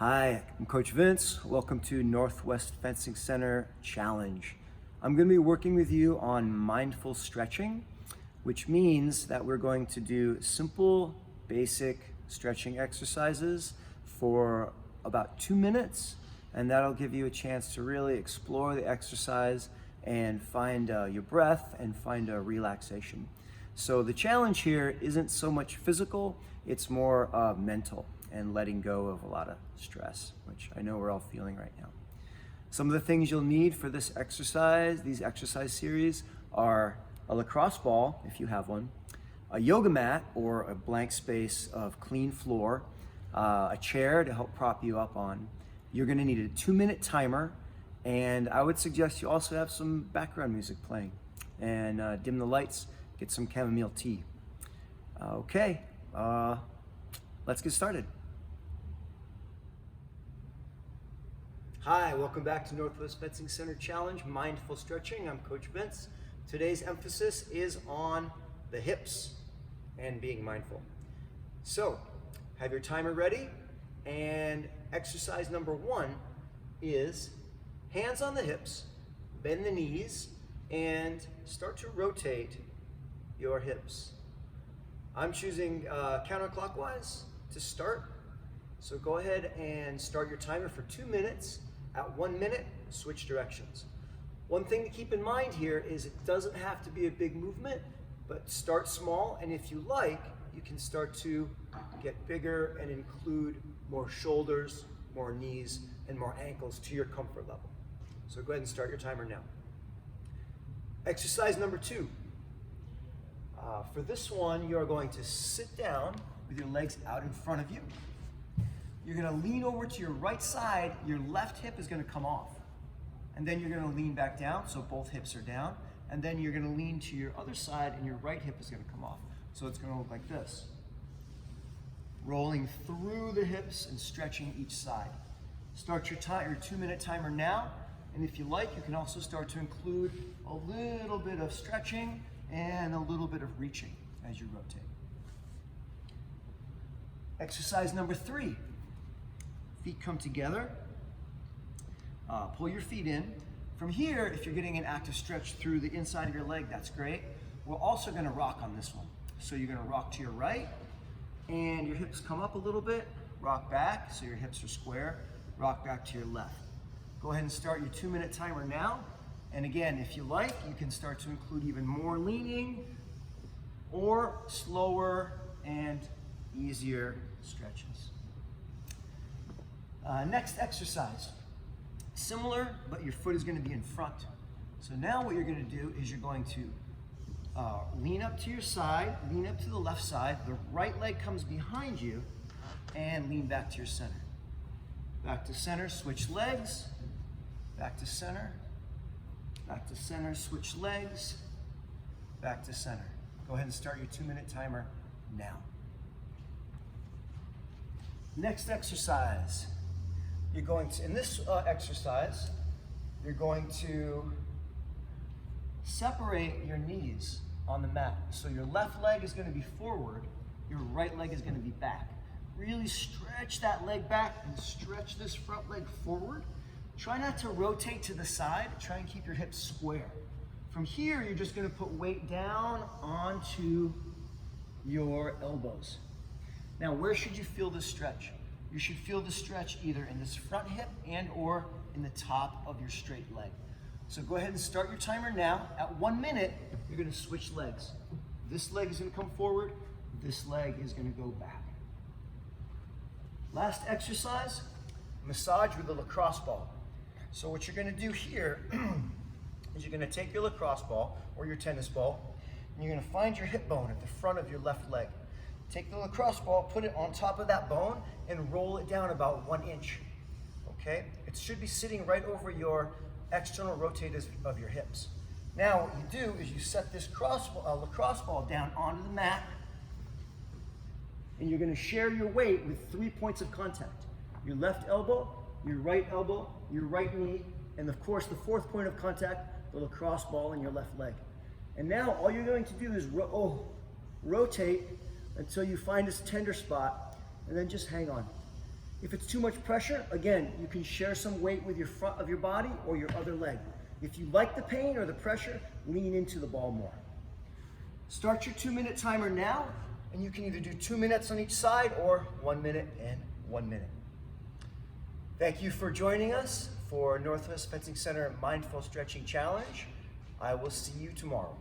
Hi, I'm Coach Vince. Welcome to Northwest Fencing Center Challenge. I'm going to be working with you on mindful stretching, which means that we're going to do simple, basic stretching exercises for about 2 minutes, and that'll give you a chance to really explore the exercise and find your breath and find a relaxation. So the challenge here isn't so much physical, it's more mental and letting go of a lot of stress, which I know we're all feeling right now. Some of the things you'll need for this exercise, these exercise series, are a lacrosse ball, if you have one, a yoga mat or a blank space of clean floor, a chair to help prop you up on. You're gonna need a 2-minute timer, and I would suggest you also have some background music playing, and dim the lights, get some chamomile tea. Okay, let's get started. Hi, welcome back to Northwest Fencing Center Challenge, Mindful Stretching. I'm Coach Vince. Today's emphasis is on the hips and being mindful. So, have your timer ready, and exercise number 1 is hands on the hips, bend the knees, and start to rotate your hips. I'm choosing counterclockwise to start, so go ahead and start your timer for 2 minutes. At 1 minute, switch directions. One thing to keep in mind here is it doesn't have to be a big movement, but start small, and if you like, you can start to get bigger and include more shoulders, more knees, and more ankles to your comfort level. So go ahead and start your timer now. Exercise number 2. For this one, you are going to sit down with your legs out in front of you. You're gonna lean over to your right side, your left hip is gonna come off. And then you're gonna lean back down, so both hips are down. And then you're gonna lean to your other side and your right hip is gonna come off. So it's gonna look like this. Rolling through the hips and stretching each side. Start your 2-minute timer now. And if you like, you can also start to include a little bit of stretching and a little bit of reaching as you rotate. Exercise number 3. Feet come together, pull your feet in. From here, if you're getting an active stretch through the inside of your leg, that's great. We're also gonna rock on this one. So you're gonna rock to your right, and your hips come up a little bit, rock back, so your hips are square, rock back to your left. Go ahead and start your 2-minute timer now. And again, if you like, you can start to include even more leaning or slower and easier stretches. Next exercise, similar, but your foot is going to be in front. So now what you're going to do is you're going to lean up to your side, lean up to the left side, the right leg comes behind you, and lean back to your center. Back to center, switch legs, back to center, switch legs, back to center. Go ahead and start your 2-minute timer now. Next exercise. You're going to, in this exercise, you're going to separate your knees on the mat. So your left leg is going to be forward, your right leg is going to be back. Really stretch that leg back and stretch this front leg forward. Try not to rotate to the side, try and keep your hips square. From here, you're just going to put weight down onto your elbows. Now, where should you feel this stretch? You should feel the stretch either in this front hip and or in the top of your straight leg. So go ahead and start your timer now. At 1 minute, you're gonna switch legs. This leg is gonna come forward, this leg is gonna go back. Last exercise, massage with a lacrosse ball. So what you're gonna do here is you're gonna take your lacrosse ball or your tennis ball, and you're gonna find your hip bone at the front of your left leg. Take the lacrosse ball, put it on top of that bone, and roll it down about 1 inch, okay? It should be sitting right over your external rotators of your hips. Now, what you do is you set this lacrosse ball down onto the mat, and you're gonna share your weight with 3 points of contact. Your left elbow, your right knee, and of course, the 4th point of contact, the lacrosse ball in your left leg. And now, all you're going to do is rotate until you find this tender spot, and then just hang on. If it's too much pressure, again, you can share some weight with your front of your body or your other leg. If you like the pain or the pressure, lean into the ball more. Start your 2-minute timer now, and you can either do 2 minutes on each side or 1 minute and 1 minute. Thank you for joining us for Northwest Fencing Center Mindful Stretching Challenge. I will see you tomorrow.